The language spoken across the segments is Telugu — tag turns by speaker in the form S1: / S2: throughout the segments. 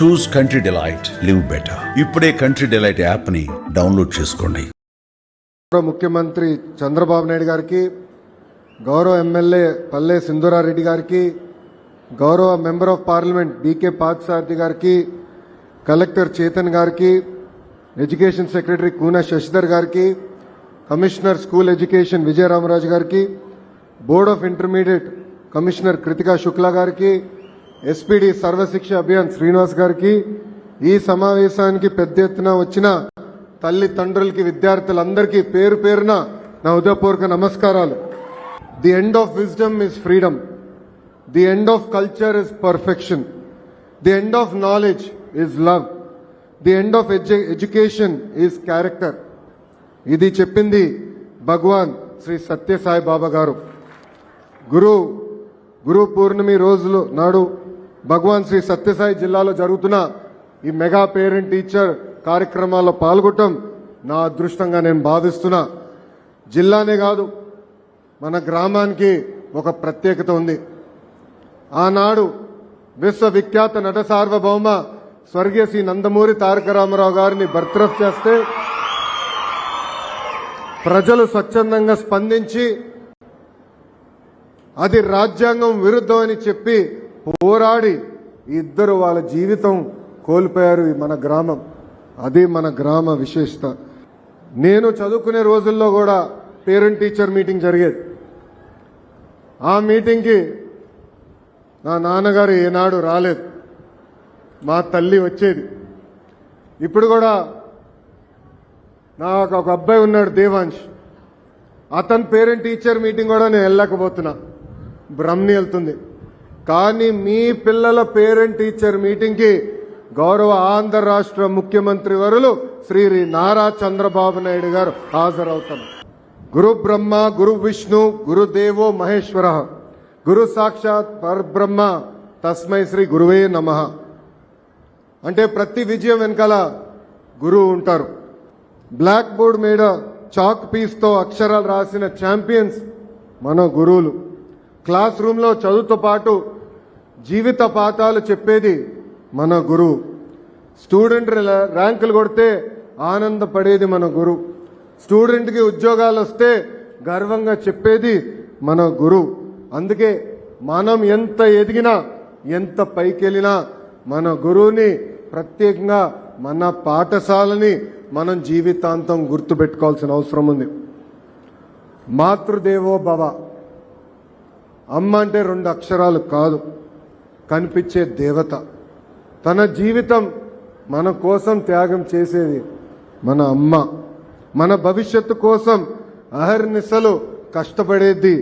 S1: చూస్ కంట్రీ డిలైట్, లివ్ బెటర్. ఇప్పుడే కంట్రీ డిలైట్ యాప్ ని డౌన్లోడ్ చేసుకోండి.
S2: ముఖ్యమంత్రి చంద్రబాబు నాయుడు గారికి, గౌరవ ఎమ్మెల్యే పల్లె సింధూరారెడ్డి గారికి, గౌరవ member of parliament BK Parthasarathi గారికి, కలెక్టర్ చేతన్ గారికి, ఎడ్యుకేషన్ సెక్రటరీ కూన శశిధర్ గారికి, కమిషనర్ స్కూల్ ఎడ్యుకేషన్ విజయరామరాజు గారికి, board of intermediate commissioner Kritika Shukla గారికి, ఎస్పీడీ సర్వశిక్ష అభియాన్ శ్రీనివాస్ గారికి, ఈ సమావేశానికి పెద్ద ఎత్తున వచ్చిన తల్లిదండ్రులకి, విద్యార్థులందరికీ పేరు పేరున నా హృదయపూర్వక నమస్కారాలు. The end of wisdom is freedom. The end of culture is perfection. The end of knowledge is love. The end of education is character. ఇది చెప్పింది భగవాన్ శ్రీ సత్యసాయి బాబా గారు. గురు పూర్ణిమ రోజులు నాడు భగవాన్ శ్రీ సత్యసాయి జిల్లాలో జరుగుతున్న ఈ మెగా పేరెంట్ టీచర్ కార్యక్రమాల్లో పాల్గొనడం నా అదృష్టంగా నేను భావిస్తున్నా. జిల్లానే కాదు, మన గ్రామానికి ఒక ప్రత్యేకత ఉంది. ఆనాడు విశ్వవిఖ్యాత నట సార్వభౌమ స్వర్గీయ శ్రీ నందమూరి తారక రామారావు గారిని బర్తరఫ్ చేస్తే ప్రజలు స్వచ్ఛందంగా స్పందించి అది రాజ్యాంగం విరుద్ధం అని చెప్పి పోరాడి ఇద్దరు వాళ్ళ జీవితం కోల్పోయారు. మన గ్రామం, అది మన గ్రామ విశేషత. నేను చదువుకునే రోజుల్లో కూడా పేరెంట్ టీచర్ మీటింగ్ జరిగేది. ఆ మీటింగ్కి నా నాన్నగారు ఏనాడు రాలేదు, మా తల్లి వచ్చేది. ఇప్పుడు కూడా నాకు ఒక అబ్బాయి ఉన్నాడు, దేవాంశ్. అతని పేరెంట్ టీచర్ మీటింగ్ కూడా నేను వెళ్ళలేకపోతున్నా, బ్రహ్మని వెళ్తుంది. కానీ మీ పిల్లల పేరెంట్ టీచర్ మీటింగ్కి గౌరవ ఆంధ్ర రాష్ట్ర ముఖ్యమంత్రి వరులు శ్రీ నారా చంద్రబాబు నాయుడు గారు హాజరవుతారు. గురు బ్రహ్మ గురు విష్ణు గురుదేవో మహేశ్వర, గురు సాక్షాత్ పరబ్రహ్మ తస్మై శ్రీ గురువే నమః. అంటే ప్రతి విజయం వెనకాల గురువు ఉంటారు. బ్లాక్ బోర్డ్ మీద చాక్ పీస్తో అక్షరాలు రాసిన ఛాంపియన్స్ మన గురువులు. క్లాస్ రూమ్లో చదువుతో పాటు జీవిత పాఠాలు చెప్పేది మన గురువు. స్టూడెంట్ ర్యాంకులు కొడితే ఆనందపడేది మన గురువు. స్టూడెంట్కి ఉద్యోగాలు వస్తే గర్వంగా చెప్పేది మన గురువు. అందుకే మనం ఎంత ఎదిగినా, ఎంత పైకెళ్ళినా మన గురువుని, ప్రత్యేకంగా మన పాఠశాలని మనం జీవితాంతం గుర్తుపెట్టుకోవాల్సిన అవసరం ఉంది. మాతృదేవో భవ. అమ్మ అంటే 2 అక్షరాలు కాదు, కనిపించే దేవత. తన జీవితం మన కోసం త్యాగం చేసేది మన అమ్మ. మన భవిష్యత్తు కోసం అహర్నిశలు కష్టపడేది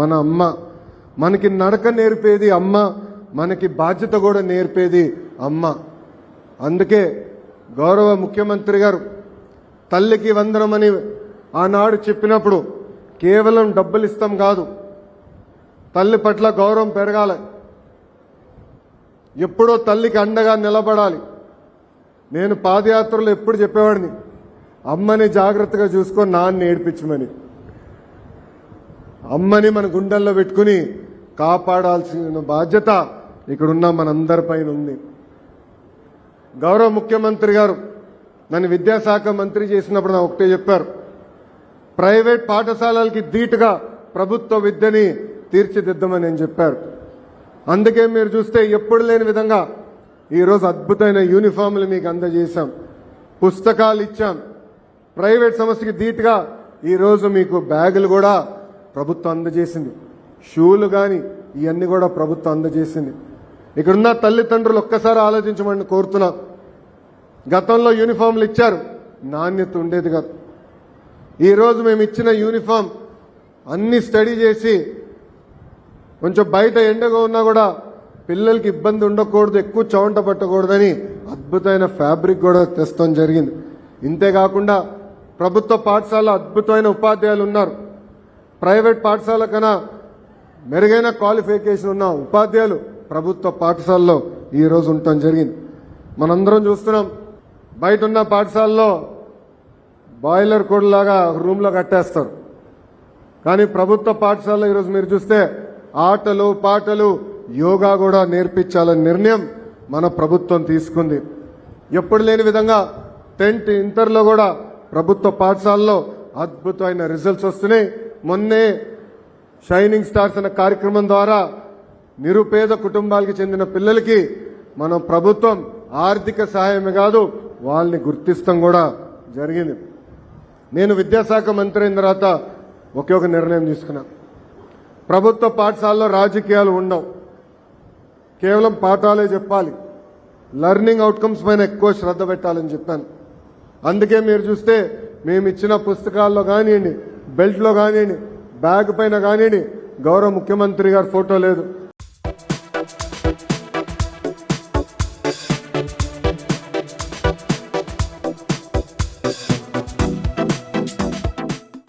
S2: మన అమ్మ. మనకి నడక నేర్పేది అమ్మ, మనకి బాధ్యత కూడా నేర్పేది అమ్మ. అందుకే గౌరవ ముఖ్యమంత్రి గారు తల్లికి వందనమని ఆనాడు చెప్పినప్పుడు కేవలం డబ్బులు ఇస్తాం కాదు, తల్లి పట్ల గౌరవం పెరగాలి. ఎప్పుడో తల్లికి అండగా నిలబడాలి. నేను పాదయాత్రలో ఎప్పుడు చెప్పేవాడిని, అమ్మని జాగ్రత్తగా చూసుకొని నాన్న ఏడిపించమని. అమ్మని మన గుండెల్లో పెట్టుకుని కాపాడాల్సిన బాధ్యత ఇక్కడున్న మనందరిపైన ఉంది. గౌరవ ముఖ్యమంత్రి గారు నన్ను విద్యాశాఖ మంత్రి చేసినప్పుడు నాకు ఒకటే చెప్పారు, ప్రైవేట్ పాఠశాలలకి ధీటుగా ప్రభుత్వ విద్యని తీర్చిదిద్దామని నేను చెప్పారు. అందుకే మీరు చూస్తే ఎప్పుడు లేని విధంగా ఈరోజు అద్భుతమైన యూనిఫామ్లు మీకు అందజేశాం, పుస్తకాలు ఇచ్చాం. ప్రైవేట్ సంస్థకి ధీటుగా ఈరోజు మీకు బ్యాగులు కూడా ప్రభుత్వం అందజేసింది, షూలు కానీ ఇవన్నీ కూడా ప్రభుత్వం అందజేసింది. ఇక్కడున్న తల్లిదండ్రులు ఒక్కసారి ఆలోచించమని కోరుతున్నా. గతంలో యూనిఫామ్లు ఇచ్చారు, నాణ్యత ఉండేది కాదు. ఈరోజు మేము ఇచ్చిన యూనిఫామ్ అన్ని స్టడీ చేసి, కొంచెం బయట ఎండగా ఉన్నా కూడా పిల్లలకి ఇబ్బంది ఉండకూడదు, ఎక్కువ చవంట పట్టకూడదని అద్భుతమైన ఫ్యాబ్రిక్ కూడా తెస్తాం జరిగింది. ఇంతేకాకుండా ప్రభుత్వ పాఠశాల అద్భుతమైన ఉపాధ్యాయులు ఉన్నారు. ప్రైవేట్ పాఠశాల కన్నా మెరుగైన క్వాలిఫికేషన్ ఉన్న ఉపాధ్యాయులు ప్రభుత్వ పాఠశాలలో ఈరోజు ఉండటం జరిగింది. మనందరం చూస్తున్నాం, బయట ఉన్న పాఠశాలలో బాయిలర్ కోడ్లాగా రూమ్లో కట్టేస్తారు. కానీ ప్రభుత్వ పాఠశాలలో ఈరోజు మీరు చూస్తే ఆటలు పాటలు యోగా కూడా నేర్పించాలనే నిర్ణయం మన ప్రభుత్వం తీసుకుంది. ఎప్పుడు లేని విధంగా 10th ఇంటర్లో కూడా ప్రభుత్వ పాఠశాలలో అద్భుతమైన రిజల్ట్స్ వస్తున్నాయి. మొన్నే షైనింగ్ స్టార్స్ అనే కార్యక్రమం ద్వారా నిరుపేద కుటుంబాలకు చెందిన పిల్లలకి మన ప్రభుత్వం ఆర్థిక సహాయమే కాదు వాళ్ళని గుర్తిస్తాం కూడా జరిగింది. నేను విద్యాశాఖ మంత్రి అయిన తర్వాత ఒకే ఒక నిర్ణయం తీసుకున్నా. ప్రభుత్వ పాఠశాలలో రాజకీయాలు ఉండవు, కేవలం పాఠాలే చెప్పాలి, లెర్నింగ్ అవుట్కమ్స్ పైన ఎక్కువ శ్రద్ధ పెట్టాలని చెప్పాను. అందుకే మీరు చూస్తే మేము ఇచ్చిన పుస్తకాల్లో కానివ్వండి, బెల్ట్లో కానివ్వండి, బ్యాగ్ పైన కానివ్వండి, గౌరవ ముఖ్యమంత్రి గారి ఫోటో లేదు.